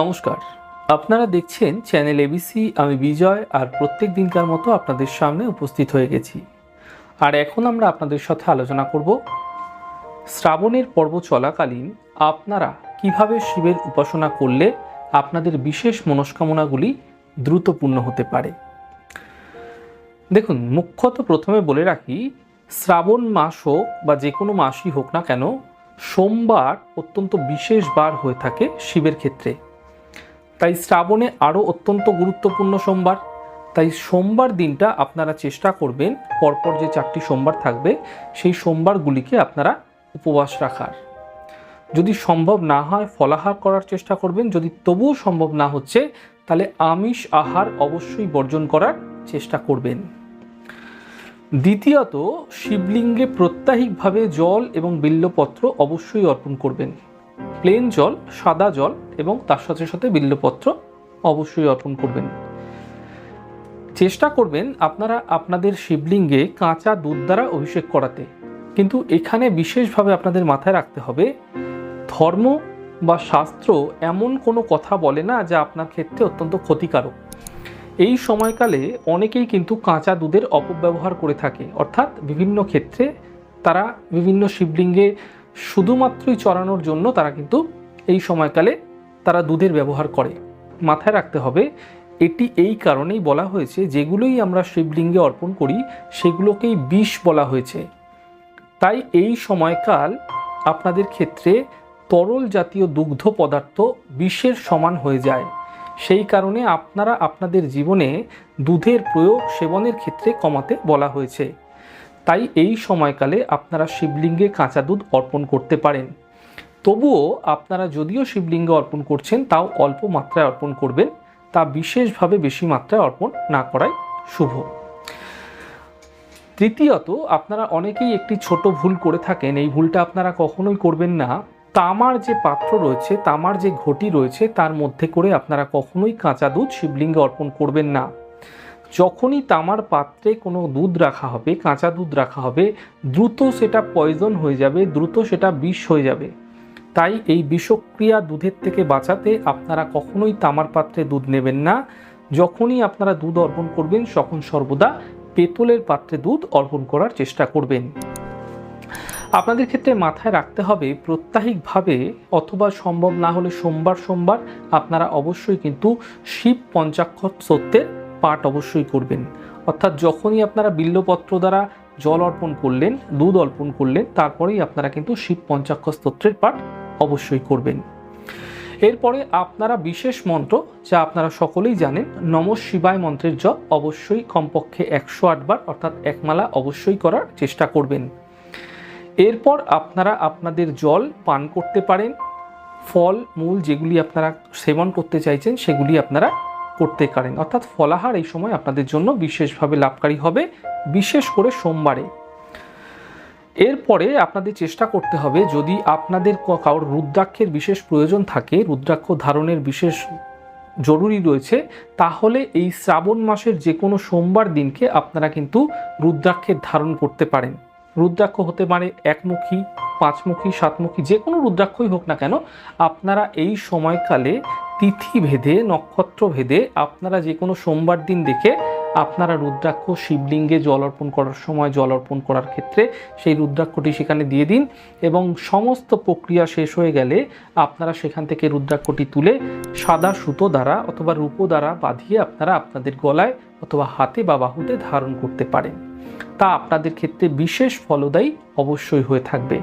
নমস্কার, আপনারা দেখছেন চ্যানেল এবিসি। আমি বিজয়, আর প্রত্যেক দিনকার মতো আপনাদের সামনে উপস্থিত হয়ে গেছি। আর এখন আমরা আপনাদের সাথে আলোচনা করব শ্রাবণের পর্ব চলাকালীন আপনারা কিভাবে শিবের উপাসনা করলে আপনাদের বিশেষ মনস্কামনাগুলি দ্রুত পূর্ণ হতে পারে। দেখুন, মুখ্যত প্রথমে বলে রাখি, শ্রাবণ মাস হোক বা যে কোনো মাসই হোক না কেন, সোমবার অত্যন্ত বিশেষ বার হয়ে থাকে শিবের ক্ষেত্রে। তাই শ্রাবণে আরও অত্যন্ত গুরুত্বপূর্ণ সোমবার। তাই সোমবার দিনটা আপনারা চেষ্টা করবেন, পরপর যে 4টি সোমবার থাকবে সেই সোমবারগুলিকে আপনারা উপবাস রাখার। যদি সম্ভব না হয় ফলাহার করার চেষ্টা করবেন। যদি তবুও সম্ভব না হচ্ছে তাহলে আমিষ আহার অবশ্যই বর্জন করার চেষ্টা করবেন। দ্বিতীয়ত, শিবলিঙ্গে প্রত্যাহিকভাবে জল এবং বিল্বপত্র অবশ্যই অর্পণ করবেন। প্লেন জল, সাদা জল এবং তার সাথে সাথে বিল্বপত্র অবশ্যই অর্পণ করবেন। চেষ্টা করবেন আপনারা আপনাদের শিবলিঙ্গে কাঁচা দুধ দ্বারা অভিষেক করাতে। কিন্তু এখানে বিশেষভাবে আপনাদের মাথায় রাখতে হবে, ধর্ম বা শাস্ত্র এমন কোনো কথা বলে না যা আপনার ক্ষেত্রে অত্যন্ত ক্ষতিকারক। এই সময়কালে অনেকেই কিন্তু কাঁচা দুধের অপব্যবহার করে থাকে, অর্থাৎ বিভিন্ন ক্ষেত্রে তারা বিভিন্ন শিবলিঙ্গে শুধুমাত্রই চড়ানোর জন্য তারা কিন্তু এই সময়কালে তারা দুধের ব্যবহার করে। মাথায় রাখতে হবে, এটি এই কারণেই বলা হয়েছে, যেগুলোই আমরা শিবলিঙ্গে অর্পণ করি সেগুলোকেই বিষ বলা হয়েছে। তাই এই সময়কাল আপনাদের ক্ষেত্রে তরল জাতীয় দুগ্ধ পদার্থ বিষের সমান হয়ে যায়। সেই কারণে আপনারা আপনাদের জীবনে দুধের প্রয়োগ সেবনের ক্ষেত্রে কমাতে বলা হয়েছে। তাই এই সময়কালে আপনারা শিবলিঙ্গে কাঁচা দুধ অর্পণ করতে পারেন। তবুও আপনারা যদিও শিবলিঙ্গে অর্পণ করছেন তাও অল্প মাত্রায় অর্পণ করবেন, তা বিশেষভাবে বেশি মাত্রায় অর্পণ না করাই শুভ। তৃতীয়ত, আপনারা অনেকেই একটি ছোট ভুল করে থাকেন। এই ভুলটা আপনারা কখনোই করবেন না। তামার যে পাত্র রয়েছে, তামার যে ঘটি রয়েছে, তার মধ্যে করে আপনারা কখনোই কাঁচা দুধ শিবলিঙ্গে অর্পণ করবেন না। যখনই তামার পাত্রে কোনো দুধ রাখা হবে, কাঁচা দুধ রাখা হবে, দ্রুত সেটা পয়জন হয়ে যাবে, দ্রুত সেটা বিষ হয়ে যাবে। তাই এই বিষক্রিয়া দুধের থেকে বাঁচাতে আপনারা কখনোই তামার পাত্রে দুধ নেবেন না। যখনই আপনারা দুধ অর্পণ করবেন তখন সর্বদা পেতলের পাত্রে দুধ অর্পণ করার চেষ্টা করবেন। আপনাদের ক্ষেত্রে মাথায় রাখতে হবে, প্রত্যাহিকভাবে অথবা সম্ভব না হলে সোমবার আপনারা অবশ্যই কিন্তু শিব পঞ্চাক্ষর স্তোত্রের পাঠ অবশ্যই করবেন। অর্থাৎ যখনই আপনারা বিল্বপত্র দ্বারা জল অর্পণ করলেন, দুধ অর্পণ করলেন, তারপরেই আপনারা কিন্তু শিব পঞ্চাক্ষর স্তোত্রের পাঠ অবশ্যই করবেন। এরপরে আপনারা বিশেষ মন্ত্র, যা আপনারা সকলেই জানেন, নমঃ শিবায় মন্ত্রের জপ অবশ্যই কমপক্ষে 108 বার অর্থাৎ একমালা অবশ্যই করার চেষ্টা করবেন। এরপর আপনারা আপনাদের জল পান করতে পারেন। ফল মূল যেগুলি আপনারা সেবন করতে চাইছেন সেগুলি আপনারা করতে পারেন। অর্থাৎ ফলাহার এই সময় আপনাদের জন্য বিশেষভাবে লাভকারী হবে, বিশেষ করে সোমবারে। এরপরে আপনাদের চেষ্টা করতে হবে, যদি আপনাদের কারোর রুদ্রাক্ষের বিশেষ প্রয়োজন থাকে, রুদ্রাক্ষ ধারণের বিশেষ জরুরি রয়েছে, তাহলে এই শ্রাবণ মাসের যে কোনো সোমবার দিনকে আপনারা কিন্তু রুদ্রাক্ষের ধারণ করতে পারেন। রুদ্রাক্ষ হতে পারে একমুখী, পাঁচমুখী, সাতমুখী, যে কোনো রুদ্রাক্ষই হোক না কেন, আপনারা এই সময়কালে তিথি ভেদে, নক্ষত্র ভেদে আপনারা যে কোনো সোমবার দিন দেখে আপনারা রুদ্রাক্ষ শিবলিঙ্গে জল অর্পণ করার সময়, জল অর্পণ করার ক্ষেত্রে সেই রুদ্রাক্ষটি সেখানে দিয়ে দিন এবং সমস্ত প্রক্রিয়া শেষ হয়ে গেলে আপনারা সেখান থেকে রুদ্রাক্ষটি তুলে সাদা সুতো দ্বারা অথবা রূপো দ্বারা বাঁধিয়ে আপনারা আপনাদের গলায় অথবা হাতে বা বাহুতে ধারণ করতে পারেন। তা আপনাদের ক্ষেত্রে বিশেষ ফলদায়ী অবশ্যই হয়ে থাকবে।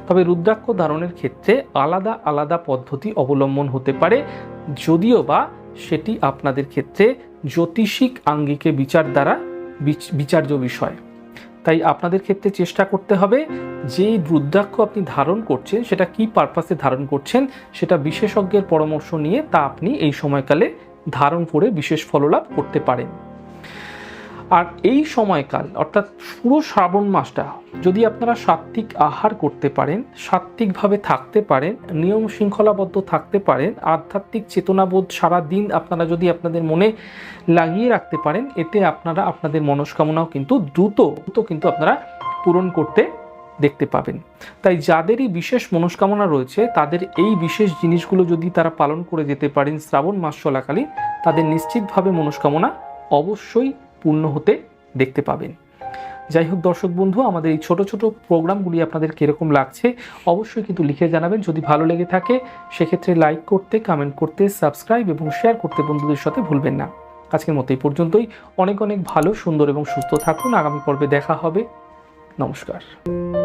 তবে রুদ্রাক্ষ ধারণের ক্ষেত্রে আলাদা আলাদা পদ্ধতি অবলম্বন হতে পারে, যদিও বা সেটি আপনাদের ক্ষেত্রে জ্যোতিষিক আঙ্গিকে বিচার দ্বারা বিচার্য বিষয়। তাই আপনাদের ক্ষেত্রে চেষ্টা করতে হবে, যে রুদ্রাক্ষ আপনি ধারণ করছেন সেটা কি পারপাসে ধারণ করছেন সেটা বিশেষজ্ঞের পরামর্শ নিয়ে তা আপনি এই সময়কালে ধারণ করে বিশেষ ফললাভ করতে পারেন। আর এই সময়কাল অর্থাৎ পুরো শ্রাবণ মাসটা যদি আপনারা সাত্ত্বিক আহার করতে পারেন, সাত্ত্বিকভাবে থাকতে পারেন, নিয়ম শৃঙ্খলাবদ্ধ থাকতে পারেন, আধ্যাত্মিক চেতনাবোধ সারা দিন আপনারা যদি আপনাদের মনে লাগিয়ে রাখতে পারেন, এতে আপনারা আপনাদের মনস্কামনাও কিন্তু দ্রুত কিন্তু আপনারা পূরণ করতে দেখতে পাবেন। তাই যাদেরই বিশেষ মনস্কামনা রয়েছে তাদের এই বিশেষ জিনিসগুলো যদি তারা পালন করে যেতে পারেন শ্রাবণ মাস চলাকালীন, তাদের নিশ্চিতভাবে মনস্কামনা অবশ্যই পূর্ণ হতে দেখতে পাবেন। যাই হোক দর্শক বন্ধু, আমাদের এই ছোট ছোট প্রোগ্রামগুলি আপনাদের কীরকম লাগছে অবশ্যই কিন্তু লিখে জানাবেন। যদি ভালো লেগে থাকে সেক্ষেত্রে লাইক করতে, কমেন্ট করতে, সাবস্ক্রাইব এবং শেয়ার করতে বন্ধুদের সাথে ভুলবেন না। আজকের মতো এই পর্যন্তই। অনেক অনেক ভালো, সুন্দর এবং সুস্থ থাকুন। আগামী পর্বে দেখা হবে। নমস্কার।